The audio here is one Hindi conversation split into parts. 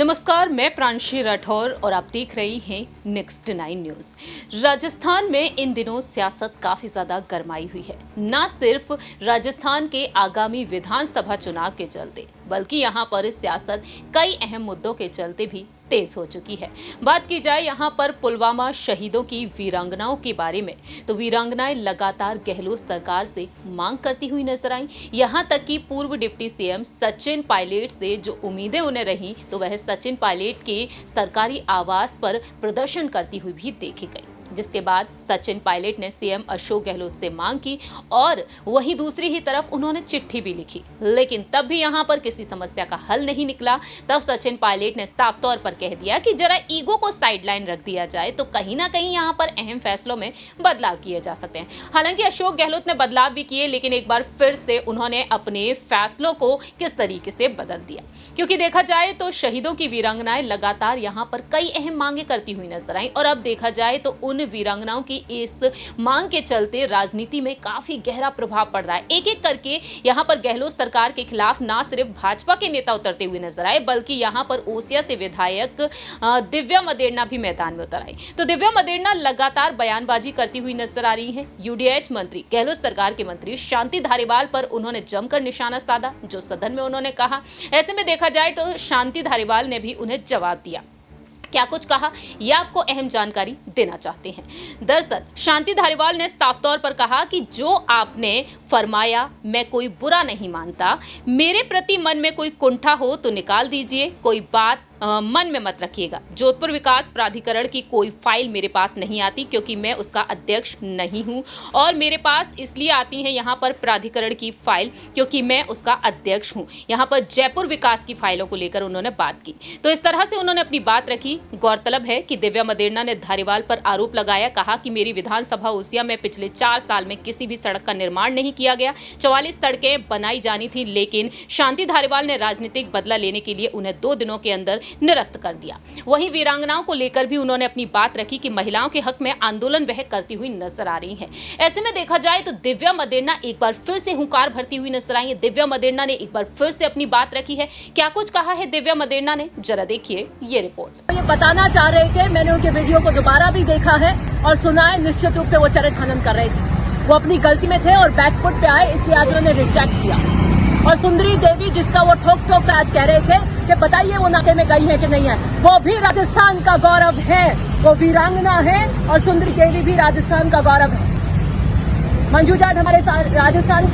नमस्कार, मैं प्रांशी राठौर और आप देख रही हैं नेक्स्ट 9 न्यूज़। राजस्थान में इन दिनों सियासत काफ़ी ज़्यादा गरमाई हुई है। न सिर्फ राजस्थान के आगामी विधानसभा चुनाव के चलते, बल्कि यहाँ पर सियासत कई अहम मुद्दों के चलते भी तेज हो चुकी है। बात की जाए यहाँ पर पुलवामा शहीदों की वीरांगनाओं के बारे में, तो वीरांगनाएं लगातार गहलोत सरकार से मांग करती हुई नजर आई। यहाँ तक कि पूर्व डिप्टी सीएम सचिन पायलट से जो उम्मीदें उन्हें रही, तो वह सचिन पायलट के सरकारी आवास पर प्रदर्शन करती हुई भी देखी गई, जिसके बाद सचिन पायलट ने सीएम अशोक गहलोत से मांग की और वहीं दूसरी ही तरफ उन्होंने चिट्ठी भी लिखी, लेकिन तब भी यहां पर किसी समस्या का हल नहीं निकला। तब सचिन पायलट ने साफ तौर पर कह दिया कि जरा ईगो को साइडलाइन रख दिया जाए तो कहीं ना कहीं यहां पर अहम फैसलों में बदलाव किए जा सकते हैं। हालांकि अशोक गहलोत ने बदलाव भी किए, लेकिन एक बार फिर से उन्होंने अपने फैसलों को किस तरीके से बदल दिया, क्योंकि देखा जाए तो शहीदों की वीरांगनाएं लगातार यहां पर कई अहम मांगे करती हुई नजर आई। और अब देखा जाए तो उन वीरांगनाओं की इस मांग के चलते राजनीति में काफी गहरा प्रभाव पड़ रहा है। एक एक करके यहां पर गहलोत सरकार के खिलाफ ना सिर्फ भाजपा के नेता उतरते हुए नजर आए, बल्कि यहां पर ओसिया से विधायक दिव्या मदेरणा भी मैदान में उतर आई। तो दिव्या मदेरणा लगातार बयानबाजी करती हुई नजर आ रही है। यूडीएच मंत्री, गहलोत सरकार के मंत्री शांति धारीवाल पर उन्होंने जमकर निशाना साधा, जो सदन में उन्होंने कहा। ऐसे में देखा जाए तो शांति धारीवाल ने भी उन्हें जवाब दिया। क्या कुछ कहा, यह आपको अहम जानकारी देना चाहते हैं। दरअसल शांति धारीवाल ने साफ तौर पर कहा कि जो आपने फरमाया मैं कोई बुरा नहीं मानता, मेरे प्रति मन में कोई कुंठा हो तो निकाल दीजिए, कोई बात मन में मत रखिएगा। जोधपुर विकास प्राधिकरण की कोई फाइल मेरे पास नहीं आती, क्योंकि मैं उसका अध्यक्ष नहीं हूं, और मेरे पास इसलिए आती है यहां पर प्राधिकरण की फाइल क्योंकि मैं उसका अध्यक्ष हूं। यहां पर जयपुर विकास की फाइलों को लेकर उन्होंने बात की, तो इस तरह से उन्होंने अपनी बात रखी। गौरतलब है कि दिव्या मदेरणा ने धारीवाल पर आरोप लगाया, कहा कि मेरी विधानसभा ओसिया में पिछले 4 साल में किसी भी सड़क का निर्माण नहीं किया गया। 44 सड़कें बनाई जानी थी, लेकिन शांति धारीवाल ने राजनीतिक बदला लेने के लिए उन्हें 2 दिनों के अंदर निरस्त कर दिया। वहीं वीरांगनाओं को लेकर भी उन्होंने अपनी बात रखी कि महिलाओं के हक में आंदोलन वह करती हुई नजर आ रही हैं। ऐसे में देखा जाए तो दिव्या मदेरणा एक बार फिर से हुंकार भरती हुई नजर आई है। दिव्या मदेरणा ने एक बार फिर से अपनी बात रखी है। क्या कुछ कहा है दिव्या मदेरणा ने, जरा देखिए ये रिपोर्ट। ये बताना चाह रहे थे, मैंने उनके वीडियो को दोबारा भी देखा है और सुना है, निश्चित रूप से वो चरित्र हनन कर रहे थे। वो अपनी गलती में थे और बैकफुट पे आए, इसलिए आज उन्होंने रिजेक्ट किया। और सुंदरी देवी, जिसका वो ठोक ठोक कर आज कह रहे थे कि बताइए वो नाते में गई है कि नहीं है, वो भी राजस्थान का गौरव है। वो वीरांगना है और सुंदरी देवी भी राजस्थान का गौरव है। मंजू जाट हमारे राजस्थान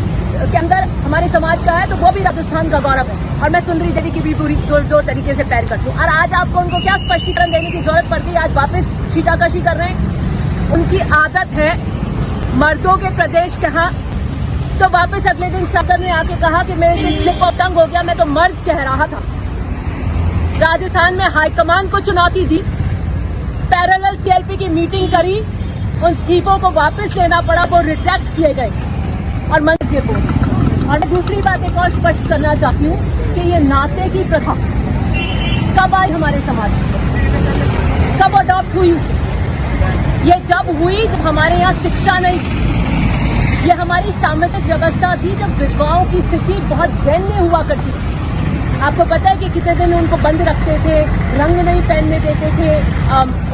के अंदर हमारे समाज का है, तो वो भी राजस्थान का गौरव है। और मैं सुंदरी देवी की भी पूरी जो तरीके से पैर करती हूँ। और आज आपको उनको क्या स्पष्टीकरण देने की जरूरत पड़ती है, आज वापस छीटाकशी कर रहे हैं। उनकी आदत है मर्दों के प्रदेश कहा, तो वापस अगले दिन सदन ने आके कहा कि मेरे से स्लिप ऑफ टंग हो गया, मैं तो मर्द कह रहा था। राजस्थान में हाईकमान को चुनौती दी, पैरेलल सीएलपी की मीटिंग करी, उन इस्तीफों को वापस लेना पड़ा, वो रिजेक्ट किए गए और मंत्री को। और मैं दूसरी बात एक और स्पष्ट करना चाहती हूँ कि ये नाते की प्रथा कब आई हमारे समाज में, कब अडॉप्ट हुई। ये जब हुई जब हमारे यहाँ शिक्षा नहीं थी। ये हमारी सामाजिक व्यवस्था थी जब विधवाओं की स्थिति बहुत दयनीय हुआ करती थी। आपको पता है कि कितने दिन उनको बंद रखते थे, रंग नहीं पहनने देते थे,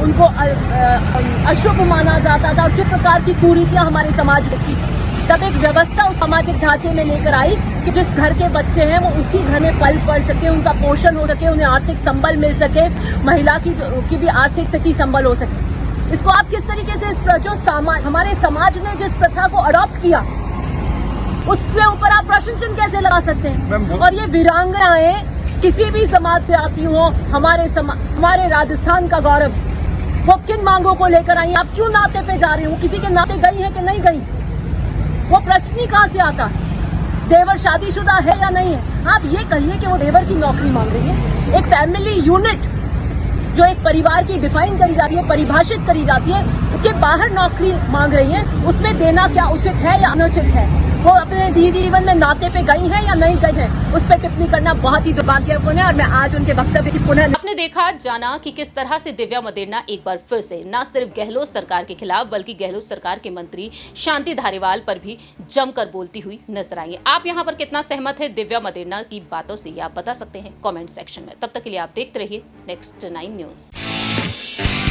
उनको अशुभ माना जाता था, और किस प्रकार की कुरीतियां हमारे समाज में थी। तब एक व्यवस्था उस सामाजिक ढांचे में लेकर आई कि जिस घर के बच्चे हैं वो उसी घर में पल पढ़ सके, उनका पोषण हो सके, उन्हें आर्थिक संबल मिल सके, महिला की भी आर्थिक स्थिति संबल हो सके। इसको आप किस तरीके से जो हमारे समाज ने जिस प्रथा को अडॉप्ट किया, उसके ऊपर आप प्रश्न चिन्ह कैसे लगा सकते हैं। और ये वीरांगनाएं किसी भी समाज से आती हो, हमारे राजस्थान का गौरव, वो किन मांगों को लेकर आई, आप क्यों नाते पे जा रहे हो, किसी के नाते गई है कि नहीं गई, वो प्रश्न ही कहाँ से आता है। देवर शादीशुदा है या नहीं है, आप ये कहिए कि वो देवर की नौकरी मांग रही है। एक फैमिली यूनिट जो एक परिवार की डिफाइन करी जाती है, परिभाषित करी जाती है, उसके बाहर नौकरी मांग रही है, उसमें देना क्या उचित है या अनुचित है। वो अपने दीदी जीवन में नाते पे गई हैं या नहीं गई हैं, उस पर टिप्पणी करना बहुत ही दुर्भाग्यपूर्ण है। और मैं आज उनके वक्तव्य की पुनः आपने देखा जाना कि किस तरह से दिव्या मदेरना एक बार फिर से न सिर्फ गहलोत सरकार के खिलाफ बल्कि गहलोत सरकार के मंत्री शांति धारीवाल पर भी जमकर बोलती हुई नजर आई है। आप यहाँ पर कितना सहमत है दिव्या मदेरना की बातों से, आप बता सकते हैं कमेंट सेक्शन में। तब तक के लिए आप देखते रहिए नेक्स्ट 9 न्यूज।